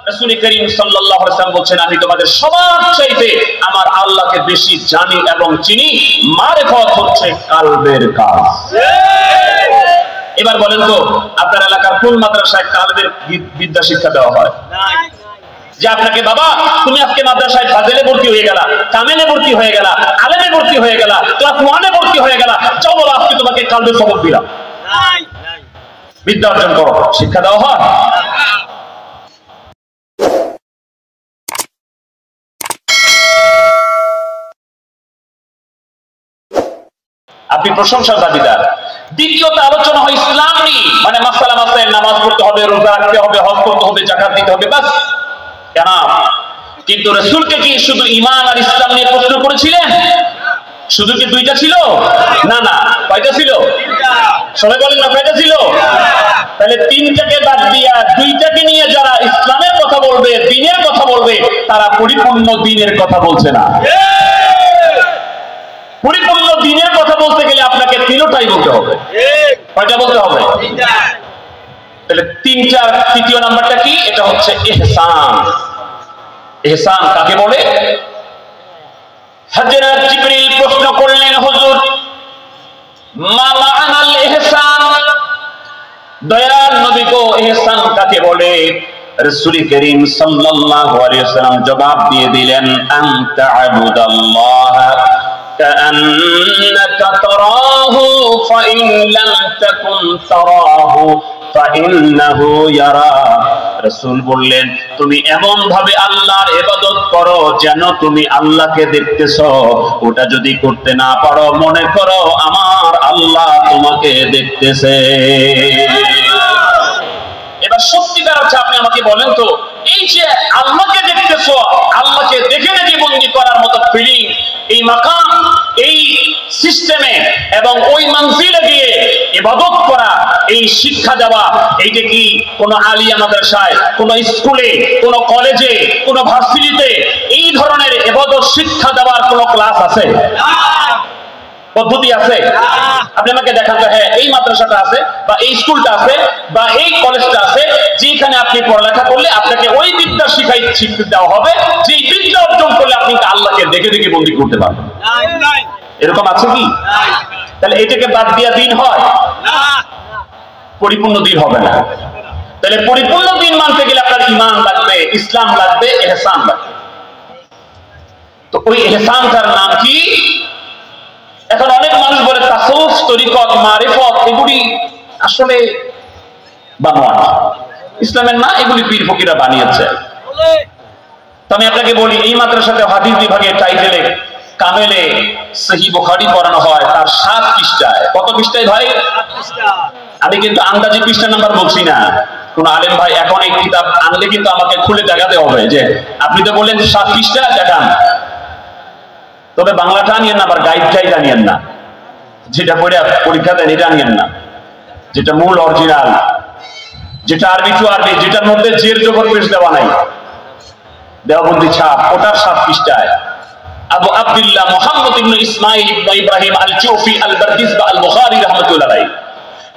রাসূল করিম সাল্লাল্লাহু আলাইহি ওয়াসাল্লাম বলেন আমি তোমাদের সবার চাইতে আমার আল্লাহকে বেশি জানি এবং চিনি। মারিফত হচ্ছে কালবের কাজ। এবার বলেন তো আপনার এলাকার কোন মাদ্রাসায় কালবের বিদ্যা শিক্ষা দেওয়া হয়? যে আপনাকে বাবা তুমি আজকে মাদ্রাসায় ফাজিলে ভর্তি হয়ে গেলা, কামেলে ভর্তি হয়ে গেলা, আলেমে ভর্তি হয়ে গেলা, ক্লাস 1-এ ভর্তি হয়ে গেলা, চলো আজকে তোমাকে কালবের সবক দিলাম, বিদ্যা অর্জন করো, শিক্ষা দেওয়া হয়? আপনি প্রশংসার দাবিদার। দ্বিতীয়ত আলোচনা হয় ইসলাম নিয়ে, মানে মাসালা মাসাইল, নামাজ পড়তে হবে, রোজা রাখতে হবে, হজ করতে হবে, যাকাত দিতে হবে, বাস কেন? কিন্তু রাসূলকে কি শুধু ঈমান আর ইসলাম নিয়ে প্রশ্ন করেছিলেন? শুধু কি দুইটা ছিল? না না, কয়টা ছিল? সবাই বলেন না, কয়টা ছিল? তাহলে তিনটাকে বাদ দিয়া দুইটাকে নিয়ে যারা ইসলামের কথা বলবে, দ্বীনের কথা বলবে, তারা পরিপূর্ণ দ্বীনের কথা বলছে না। পরিপূর্ণ দ্বীনের কথা বলতে গেলে আপনাকে তিনটাই বলতে হবে। কয়টা বলতে হবে? তাহলে তিনটার তৃতীয় নাম্বারটা কি? এটা হচ্ছে ইহসান। ইহসান কাকে বলে? হযরত জিবরিল প্রশ্ন করলেন, হুজুর মা মা'নাল ইহসান, দয়াল নবী গো ইহসান কাকে বলে? রাসূল করিম সাল্লাল্লাহু আলাইহি ওয়াসাল্লাম জবাব দিয়ে দিলেন, আনতা আবুদাল্লাহ কাআন্নাকা তারাহু ফাইন লাম তাকুন তারাহু ফাইন্নাহু ইয়ারা। রাসূল বললেন তুমি এমন ভাবে আল্লাহর ইবাদত করো যেন তুমি আল্লাহকে দেখতেছো। ওটা যদি করতে না পারো মনে করো আমার আল্লাহ তোমাকে দেখতেছে। এবার সত্যিকার অর্থে আপনি আমাকে বলেন তো, এই যে আল্লাহকে দেখতেছো, আল্লাহকে দেখে দেখে বন্দী করার মতো ফিলিং, এই মাকাম, এই সিস্টেমে এবং ওই মানজিলে গিয়ে ইবাদত করা, এই শিক্ষা দেওয়া, এইটা কি কোনো আলিয়া মাদ্রাসায়, কোনো স্কুলে, কোনো কলেজে, কোনো ভার্সিটিতে এই ধরনের ইবাদত শিক্ষা দেওয়ার কোনো ক্লাস আছে? পদ্ধতি আছে? আপনি আমাকে দেখান তো, হ্যাঁ এই মাদ্রাসাটা আছে বা এই স্কুলটা আছে বা এই কলেজটা আছে যেখানে আপনি পড়ালেখা করলে আপনাকে ওই বিদ্যা শিক্ষা দেওয়া হবে, যে বিদ্যা অর্জন করলে আপনি আল্লাহকে দেখে দেখে বন্দী করতে পারবেন। এরকম আছে কি? তাহলে এটাকে বাদ দিয়া দ্বীন হয় না, পরিপূর্ণ দ্বীন হবে না। তাহলে পরিপূর্ণ দ্বীন মানতে গেলে আপনার ঈমান লাগবে, ইসলাম লাগবে, ইহসান লাগবে। তো ওই ইহসানটার নাম কি? এখন অনেক মানুষ বলে তাসাউফ, তরিকত, মারিফত এগুলি আসলে বানোয়াট, ইসলামের না, এগুলি পীর ফকিরা বানিয়েছে। তো আমি আপনাকে বলি, এই মাদ্রাসাতে হাদিস বিভাগে টাইটেলে কামেলে সহিহ বুখারী পড়ানো হয়, তার 7 পৃষ্ঠায়। কত পৃষ্ঠায় ভাই? 7 পৃষ্ঠা। আমি কিন্তু আন্দাজি পৃষ্ঠা নাম্বার বলছি না। কোন আলেম ভাই এখন এই কিতাব আনলে কিন্তু আমাকে খুলে দেখাতে হবে যে আপনি তো বললেন 7 পৃষ্ঠা দেখান, তবে বাংলাটা আনিয়েন না, আবার গাইডটাই আনিয়েন না, যেটা পড়ে পরীক্ষা দেন এটা আনিয়েন না, যেটা মূল অরিজিনাল, যেটা আরবি টু আরবি, যেটার মধ্যে জের জবর পেশ দেওয়া নাই, দেওবন্দি ছাপ, ওটার 7 পৃষ্ঠায় আবু আব্দুল্লাহ মুহাম্মদ ইবনে ইসমাঈল ইবনে ইব্রাহিম আল জুফি আল বারদিসবা আল বুখারী রাহমাতুল্লাহ আলাইহি,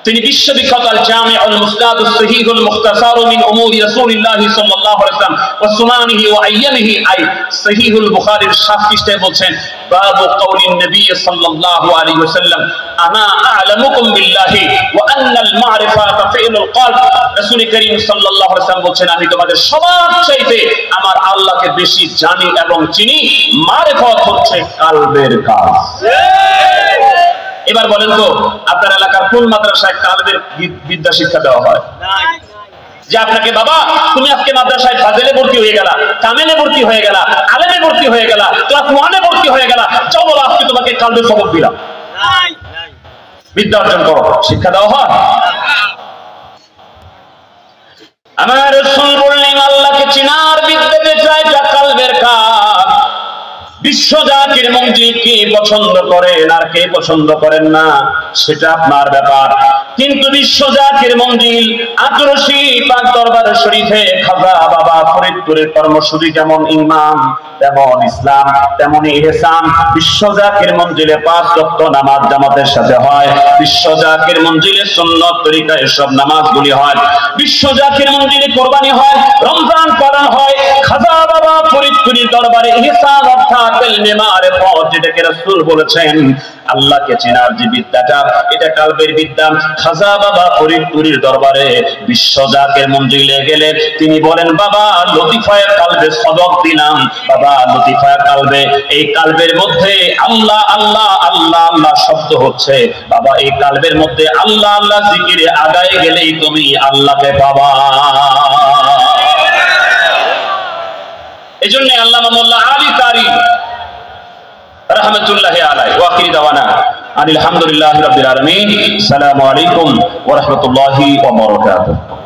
তিনি বিশ্ববিখ্যাত আল জামি' আল মুসনাদ আস সহিহ আল মুখতাসার মিন উমুরি রাসূলিল্লাহ সাল্লাল্লাহু আলাইহি ওয়াসাল্লাম ওয়া সুনানিহি ওয়া আইয়ামিহি, আই সহিহ আল বুখারীর 7 পৃষ্ঠায় বলছেন, বাবু কওলিন নবী সাল্লাল্লাহু আলাইহি ওয়াসাল্লাম আনা আ'লামুকুম বিল্লাহি ওয়া আন্না আল মা'রিফাতা ফি'লুল কলব। রাসূল করিম সাল্লাল্লাহু আলাইহি ওয়াসাল্লাম বলেন আমি তোমাদের সবার চাইতে আমার আল্লাহকে বেশি জানি এবং চিনি। মারিফত হচ্ছে কালবের কাজ। এবার বলেন তো আপনার এলাকার কোন মাদ্রাসায় কালবের বিদ্যা শিক্ষা দেওয়া হয়? যে আপনাকে বাবা তুমি আজকে মাদ্রাসায় ফাজিলে ভর্তি হয়ে গেলা, কামেলে ভর্তি হয়ে গেলা, আলেমে ভর্তি হয়ে গেলা, ক্লাস 1-এ ভর্তি হয়ে গেলা, চলো আজকে তোমাকে কালবের সবক দিলাম, বিদ্যা অর্জন করো, শিক্ষা দেওয়া হয়? আমার রাসূল বললেন আল্লাহকে চিনার বিদ্যাতে চাই, যা কালবের কাজ। বিশ্ব জাতির মঞ্জিল কে পছন্দ করেন আর কে পছন্দ করেন না সেটা আপনার ব্যাপার, কিন্তু বিশ্ব জাতির মঞ্জিল আতরশি পাক দরবার শরীফে খাজা বাবা ফরিদপুরের কর্মসূচি যেমন ঈমান তেমন ইসলাম তেমনি ইহসান। বিশ্ব জাতির মঞ্জিলে 5 ওয়াক্ত নামাজ জামাতের সাথে হয়, বিশ্ব জাতির মঞ্জিলে সুন্নাত তরিকায় সব নামাজগুলি হয়, বিশ্ব জাতির মঞ্জিলে কুরবানি হয়, রমজান পালন দরবারে ইহসান অর্থাৎ ইলমে মারিফত, যেটাকে রাসূল বলেছেন আল্লাহকে চেনার যে বিদ্যাটা, এটা কালবের বিদ্যা। খাজা বাবা ফরিদপুরীর দরবারে বিশ্ব জাকের মঞ্জিলে গেলে তিনি বলেন, বাবা লতিফায়ে কালবে সবক দিলাম, বাবা লতিফায়ে কালবে, এই কালবের মধ্যে আল্লাহ আল্লাহ আল্লাহ আল্লাহ শব্দ হচ্ছে, বাবা এই কালবের মধ্যে আল্লাহ আল্লাহ জিকিরে আগায় গেলেই তুমি আল্লাহকে পাবা। এজন্য আল্লামা মোল্লা আলী কারি রাহমাতুল্লাহি আলাইহি ওয়া আখিরি দাওয়ানা আলহামদুলিল্লাহি রাব্বিল আলামিন। আসসালামু আলাইকুম ওয়া রাহমাতুল্লাহি ওয়া বারাকাতুহু।